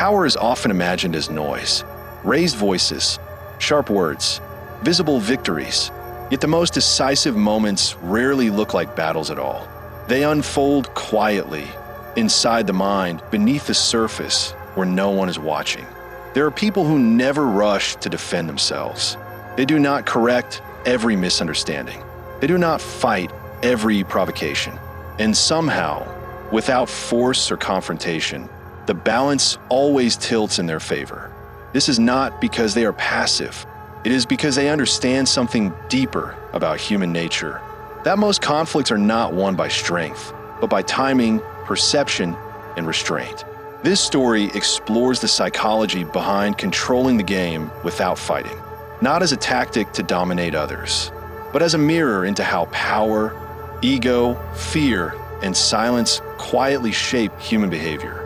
Power is often imagined as noise, raised voices, sharp words, visible victories. Yet the most decisive moments rarely look like battles at all. They unfold quietly, inside the mind, beneath the surface, where no one is watching. There are people who never rush to defend themselves. They do not correct every misunderstanding. They do not fight every provocation. And somehow, without force or confrontation, the balance always tilts in their favor. This is not because they are passive. It is because they understand something deeper about human nature. That most conflicts are not won by strength, but by timing, perception, and restraint. This story explores the psychology behind controlling the game without fighting, not as a tactic to dominate others, but as a mirror into how power, ego, fear, and silence quietly shape human behavior.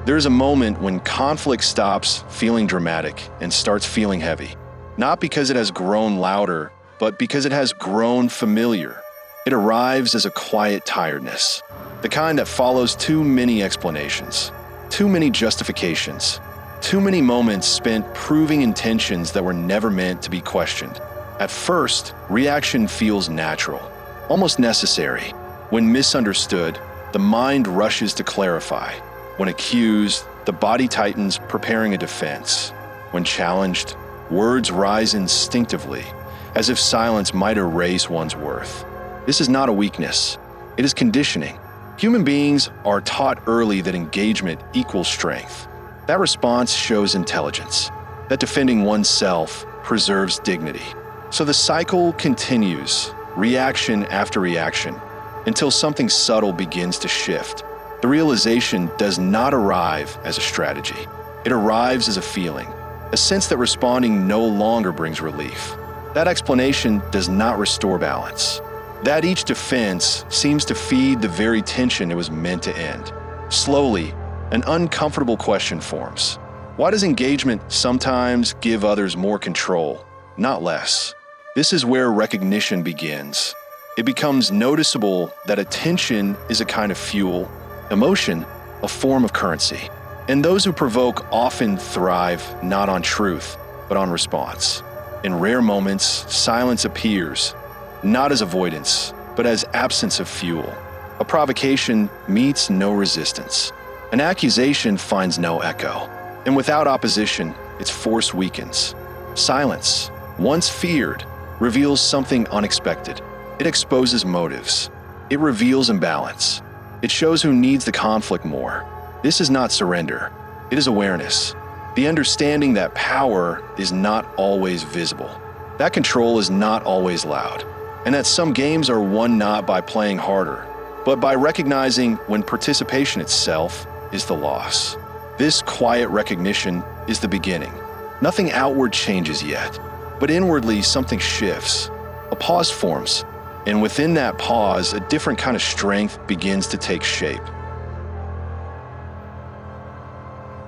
There is a moment when conflict stops feeling dramatic and starts feeling heavy, not because it has grown louder, but because it has grown familiar. It arrives as a quiet tiredness, the kind that follows too many explanations, too many justifications, too many moments spent proving intentions that were never meant to be questioned. At first, reaction feels natural, almost necessary. When misunderstood, the mind rushes to clarify. When accused, the body tightens, preparing a defense. When challenged, words rise instinctively, as if silence might erase one's worth. This is not a weakness. It is conditioning. Human beings are taught early that engagement equals strength. That response shows intelligence, that defending oneself preserves dignity. So the cycle continues, reaction after reaction, until something subtle begins to shift. The realization does not arrive as a strategy. It arrives as a feeling, a sense that responding no longer brings relief. That explanation does not restore balance. That each defense seems to feed the very tension it was meant to end. Slowly, an uncomfortable question forms. Why does engagement sometimes give others more control, not less? This is where recognition begins. It becomes noticeable that attention is a kind of fuel, emotion, a form of currency. And those who provoke often thrive not on truth, but on response. In rare moments, silence appears, not as avoidance, but as absence of fuel. A provocation meets no resistance. An accusation finds no echo. And without opposition, its force weakens. Silence, once feared, reveals something unexpected. It exposes motives. It reveals imbalance. It shows who needs the conflict more. This is not surrender. It is awareness. The understanding that power is not always visible, that control is not always loud, and that some games are won not by playing harder, but by recognizing when participation itself is the loss. This quiet recognition is the beginning. Nothing outward changes yet, but inwardly something shifts. A pause forms, and within that pause, a different kind of strength begins to take shape.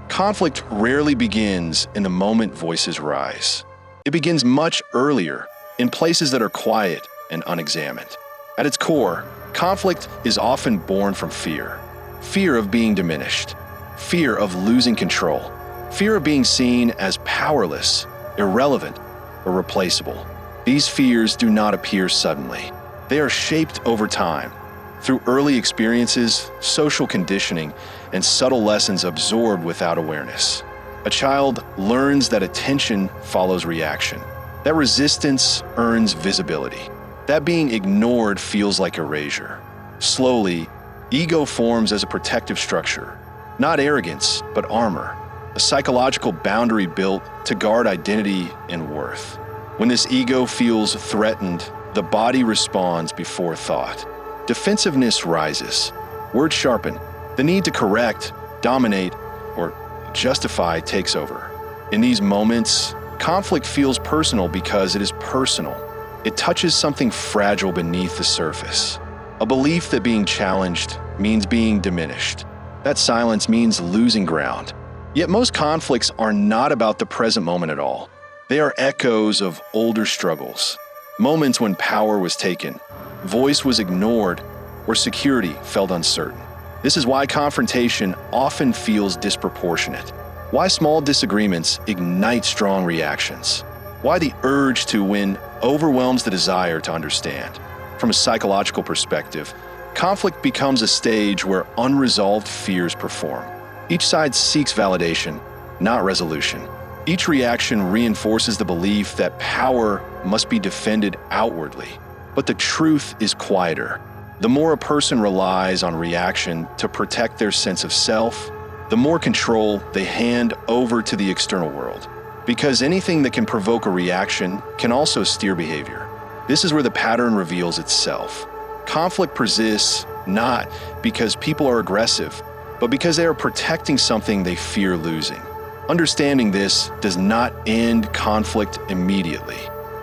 Conflict rarely begins in the moment voices rise. It begins much earlier, in places that are quiet and unexamined. At its core, conflict is often born from fear. Fear of being diminished, fear of losing control, fear of being seen as powerless, irrelevant, or replaceable. These fears do not appear suddenly. They are shaped over time, through early experiences, social conditioning, and subtle lessons absorbed without awareness. A child learns that attention follows reaction, that resistance earns visibility, that being ignored feels like erasure. Slowly, ego forms as a protective structure, not arrogance, but armor, a psychological boundary built to guard identity and worth. When this ego feels threatened, the body responds before thought. Defensiveness rises. Words sharpen. The need to correct, dominate, or justify takes over. In these moments, conflict feels personal because it is personal. It touches something fragile beneath the surface. A belief that being challenged means being diminished. That silence means losing ground. Yet most conflicts are not about the present moment at all. They are echoes of older struggles. Moments when power was taken, voice was ignored, or security felt uncertain. This is why confrontation often feels disproportionate, why small disagreements ignite strong reactions, why the urge to win overwhelms the desire to understand. From a psychological perspective, conflict becomes a stage where unresolved fears perform. Each side seeks validation, not resolution. Each reaction reinforces the belief that power must be defended outwardly. But the truth is quieter. The more a person relies on reaction to protect their sense of self, the more control they hand over to the external world. Because anything that can provoke a reaction can also steer behavior. This is where the pattern reveals itself. Conflict persists not because people are aggressive, but because they are protecting something they fear losing. Understanding this does not end conflict immediately,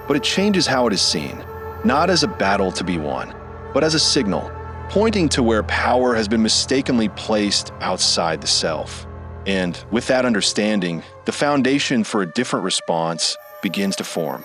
but it changes how it is seen, not as a battle to be won, but as a signal, pointing to where power has been mistakenly placed outside the self. And with that understanding, the foundation for a different response begins to form.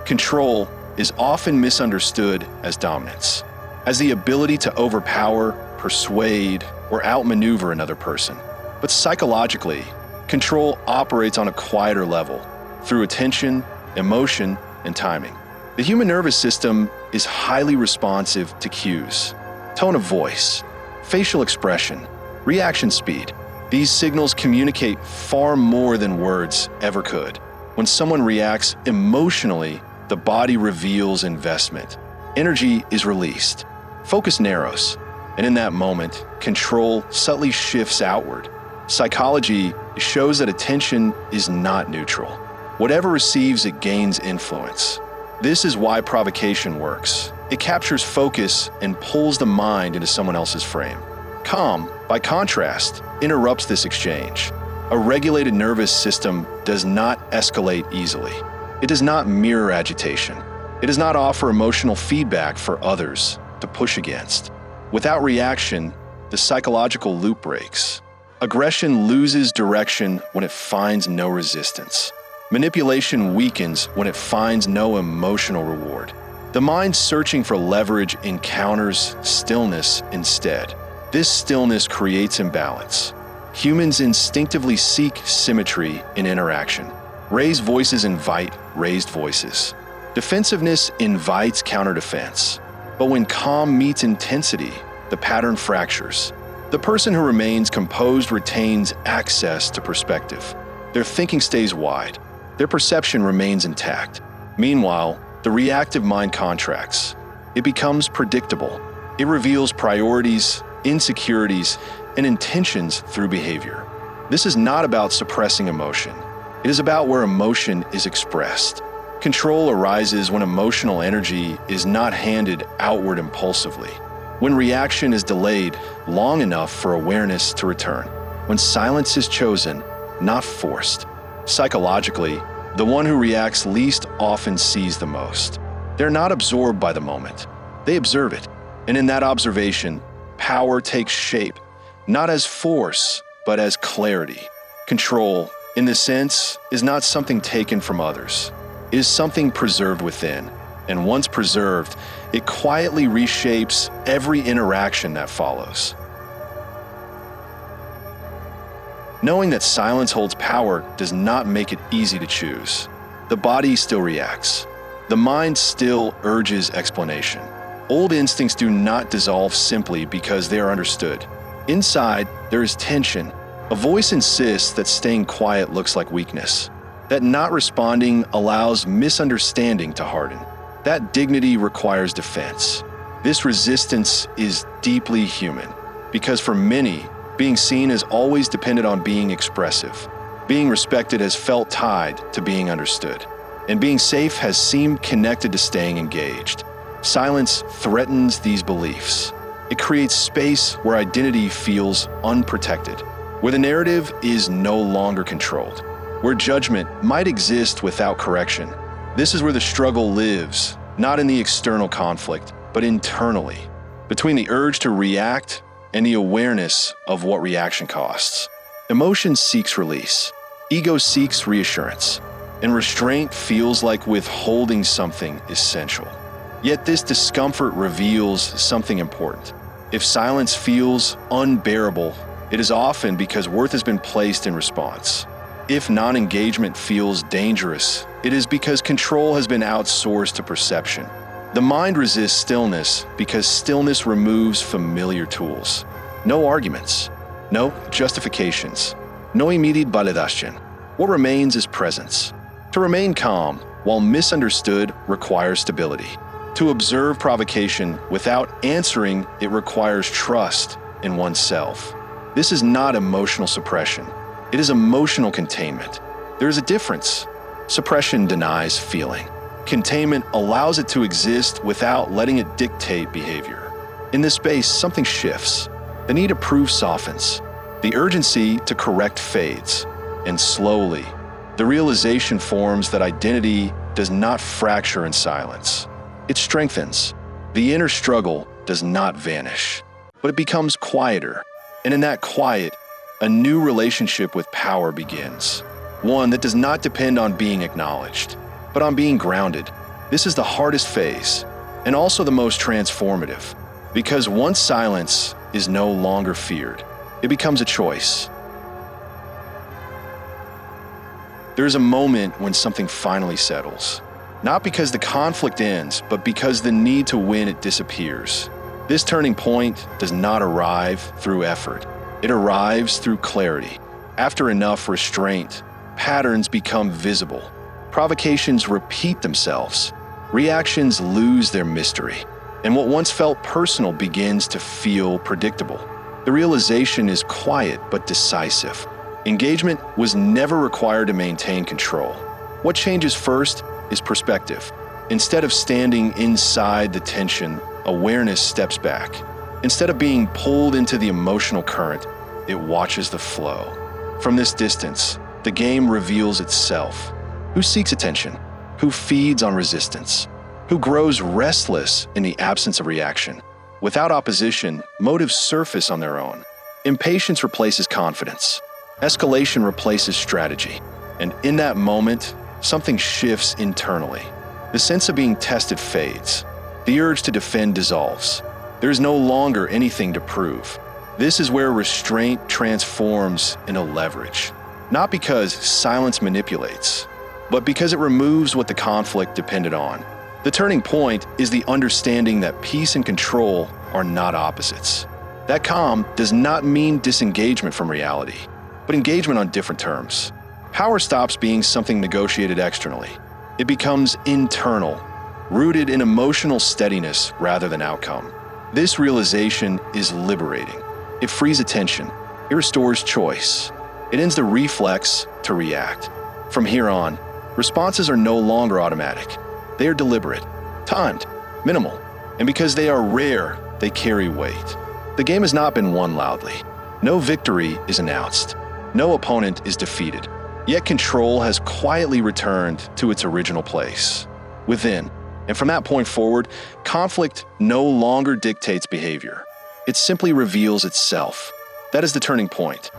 Control is often misunderstood as dominance, as the ability to overpower, persuade, or outmaneuver another person. But psychologically, control operates on a quieter level, through attention, emotion, and timing. The human nervous system is highly responsive to cues, tone of voice, facial expression, reaction speed. These signals communicate far more than words ever could. When someone reacts emotionally, the body reveals investment. Energy is released. Focus narrows. And in that moment, control subtly shifts outward. Psychology shows that attention is not neutral. Whatever receives it gains influence. This is why provocation works. It captures focus and pulls the mind into someone else's frame. Calm, by contrast, interrupts this exchange. A regulated nervous system does not escalate easily. It does not mirror agitation. It does not offer emotional feedback for others to push against. Without reaction, the psychological loop breaks. Aggression loses direction when it finds no resistance. Manipulation weakens when it finds no emotional reward. The mind searching for leverage encounters stillness instead. This stillness creates imbalance. Humans instinctively seek symmetry in interaction. Raised voices invite raised voices. Defensiveness invites counter-defense. But when calm meets intensity, the pattern fractures. The person who remains composed retains access to perspective. Their thinking stays wide. Their perception remains intact. Meanwhile, the reactive mind contracts. It becomes predictable. It reveals priorities, insecurities, and intentions through behavior. This is not about suppressing emotion. It is about where emotion is expressed. Control arises when emotional energy is not handed outward impulsively, when reaction is delayed long enough for awareness to return, when silence is chosen, not forced. Psychologically, the one who reacts least often sees the most. They're not absorbed by the moment. They observe it. And in that observation, power takes shape, not as force, but as clarity. Control, in this sense, is not something taken from others. It is something preserved within. And once preserved, it quietly reshapes every interaction that follows. Knowing that silence holds power does not make it easy to choose. The body still reacts. The mind still urges explanation. Old instincts do not dissolve simply because they are understood. Inside, there is tension. A voice insists that staying quiet looks like weakness, that not responding allows misunderstanding to harden, that dignity requires defense. This resistance is deeply human, because for many, being seen has always depended on being expressive. Being respected has felt tied to being understood. And being safe has seemed connected to staying engaged. Silence threatens these beliefs. It creates space where identity feels unprotected, where the narrative is no longer controlled, where judgment might exist without correction. This is where the struggle lives, not in the external conflict, but internally, between the urge to react and the awareness of what reaction costs. Emotion seeks release. Ego seeks reassurance. And restraint feels like withholding something essential. Yet this discomfort reveals something important. If silence feels unbearable, it is often because worth has been placed in response. If non-engagement feels dangerous, it is because control has been outsourced to perception. The mind resists stillness because stillness removes familiar tools. No arguments, no justifications, no immediate validation. What remains is presence. To remain calm, while misunderstood, requires stability. To observe provocation without answering, it requires trust in oneself. This is not emotional suppression. It is emotional containment. There is a difference. Suppression denies feeling. Containment allows it to exist without letting it dictate behavior. In this space, something shifts. The need to prove softens. The urgency to correct fades. And slowly, the realization forms that identity does not fracture in silence. It strengthens. The inner struggle does not vanish, but it becomes quieter. And in that quiet, a new relationship with power begins. One that does not depend on being acknowledged, but on being grounded. This is the hardest phase, and also the most transformative, because once silence is no longer feared, it becomes a choice. There's a moment when something finally settles. Not because the conflict ends, but because the need to win it disappears. This turning point does not arrive through effort. It arrives through clarity. After enough restraint, patterns become visible. Provocations repeat themselves. Reactions lose their mystery. And what once felt personal begins to feel predictable. The realization is quiet but decisive. Engagement was never required to maintain control. What changes first is perspective. Instead of standing inside the tension, awareness steps back. Instead of being pulled into the emotional current, it watches the flow. From this distance, the game reveals itself. Who seeks attention? Who feeds on resistance? Who grows restless in the absence of reaction? Without opposition, motives surface on their own. Impatience replaces confidence. Escalation replaces strategy. And in that moment, something shifts internally. The sense of being tested fades. The urge to defend dissolves. There is no longer anything to prove. This is where restraint transforms into leverage. Not because silence manipulates, but because it removes what the conflict depended on. The turning point is the understanding that peace and control are not opposites. That calm does not mean disengagement from reality, but engagement on different terms. Power stops being something negotiated externally. It becomes internal, rooted in emotional steadiness rather than outcome. This realization is liberating. It frees attention. It restores choice. It ends the reflex to react. From here on, responses are no longer automatic. They are deliberate, timed, minimal, and because they are rare, they carry weight. The game has not been won loudly. No victory is announced. No opponent is defeated. Yet control has quietly returned to its original place, within. And from that point forward, conflict no longer dictates behavior. It simply reveals itself. That is the turning point.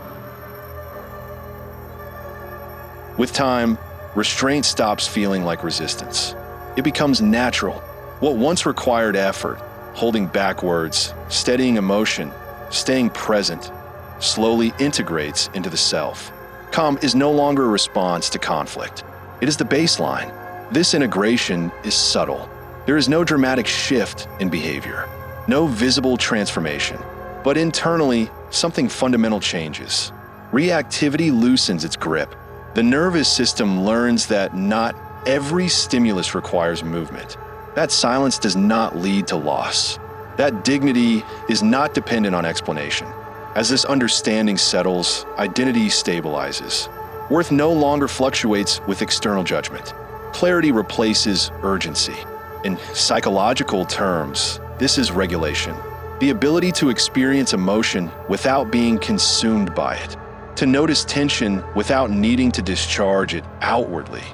With time, restraint stops feeling like resistance. It becomes natural. What once required effort, holding back words, steadying emotion, staying present, slowly integrates into the self. Calm is no longer a response to conflict. It is the baseline. This integration is subtle. There is no dramatic shift in behavior, no visible transformation. But internally, something fundamental changes. Reactivity loosens its grip. The nervous system learns that not every stimulus requires movement. That silence does not lead to loss. That dignity is not dependent on explanation. As this understanding settles, identity stabilizes. Worth no longer fluctuates with external judgment. Clarity replaces urgency. In psychological terms, this is regulation. The ability to experience emotion without being consumed by it. To notice tension without needing to discharge it outwardly.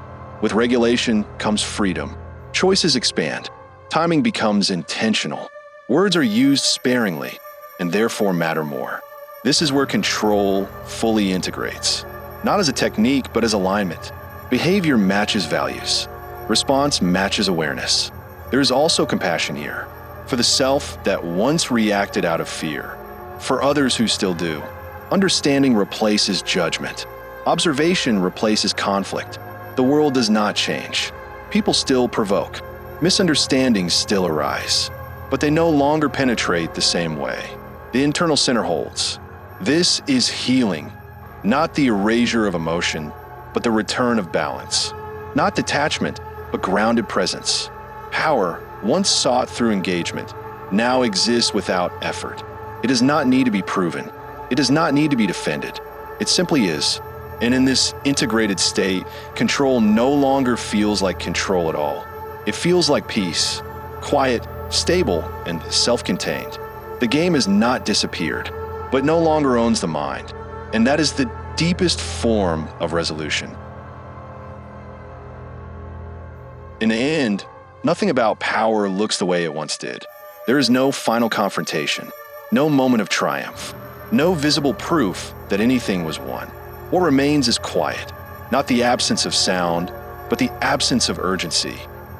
With regulation comes freedom. Choices expand. Timing becomes intentional. Words are used sparingly, and therefore matter more. This is where control fully integrates. Not as a technique, but as alignment. Behavior matches values. Response matches awareness. There is also compassion here, for the self that once reacted out of fear, for others who still do. Understanding replaces judgment. Observation replaces conflict. The world does not change. People still provoke. Misunderstandings still arise, but they no longer penetrate the same way. The internal center holds. This is healing, not the erasure of emotion, but the return of balance. Not detachment, but grounded presence. Power, once sought through engagement, now exists without effort. It does not need to be proven. It does not need to be defended. It simply is. And in this integrated state, control no longer feels like control at all. It feels like peace, quiet, stable, and self-contained. The game has not disappeared, but no longer owns the mind. And that is the deepest form of resolution. In the end, nothing about power looks the way it once did. There is no final confrontation, no moment of triumph, no visible proof that anything was won. What remains is quiet, not the absence of sound, but the absence of urgency,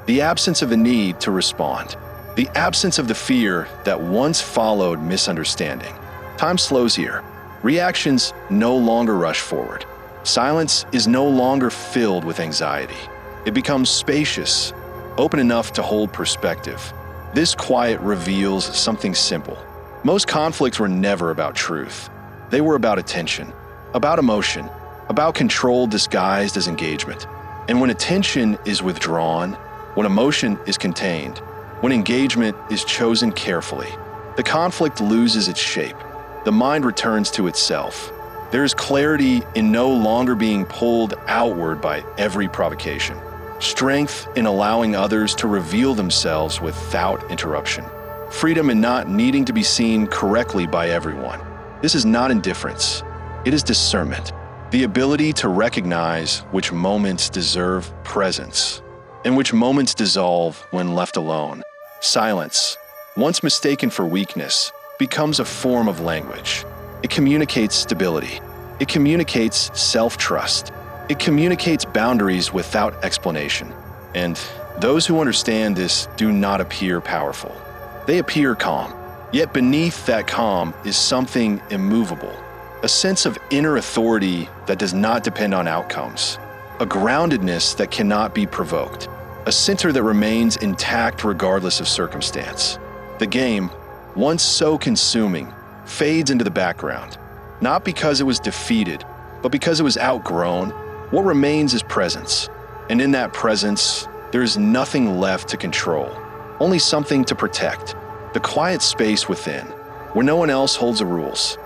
the absence of a need to respond, the absence of the fear that once followed misunderstanding. Time slows here. Reactions no longer rush forward. Silence is no longer filled with anxiety. It becomes spacious, open enough to hold perspective. This quiet reveals something simple. Most conflicts were never about truth. They were about attention, about emotion, about control disguised as engagement. And when attention is withdrawn, when emotion is contained, when engagement is chosen carefully, the conflict loses its shape. The mind returns to itself. There is clarity in no longer being pulled outward by every provocation. Strength in allowing others to reveal themselves without interruption. Freedom in not needing to be seen correctly by everyone. This is not indifference. It is discernment. The ability to recognize which moments deserve presence and which moments dissolve when left alone. Silence, once mistaken for weakness, becomes a form of language. It communicates stability. It communicates self-trust. It communicates boundaries without explanation. And those who understand this do not appear powerful. They appear calm. Yet beneath that calm is something immovable, a sense of inner authority that does not depend on outcomes, a groundedness that cannot be provoked, a center that remains intact regardless of circumstance. The game, once so consuming, fades into the background, not because it was defeated, but because it was outgrown. What remains is presence, and in that presence, there is nothing left to control, only something to protect, the quiet space within, where no one else holds the rules.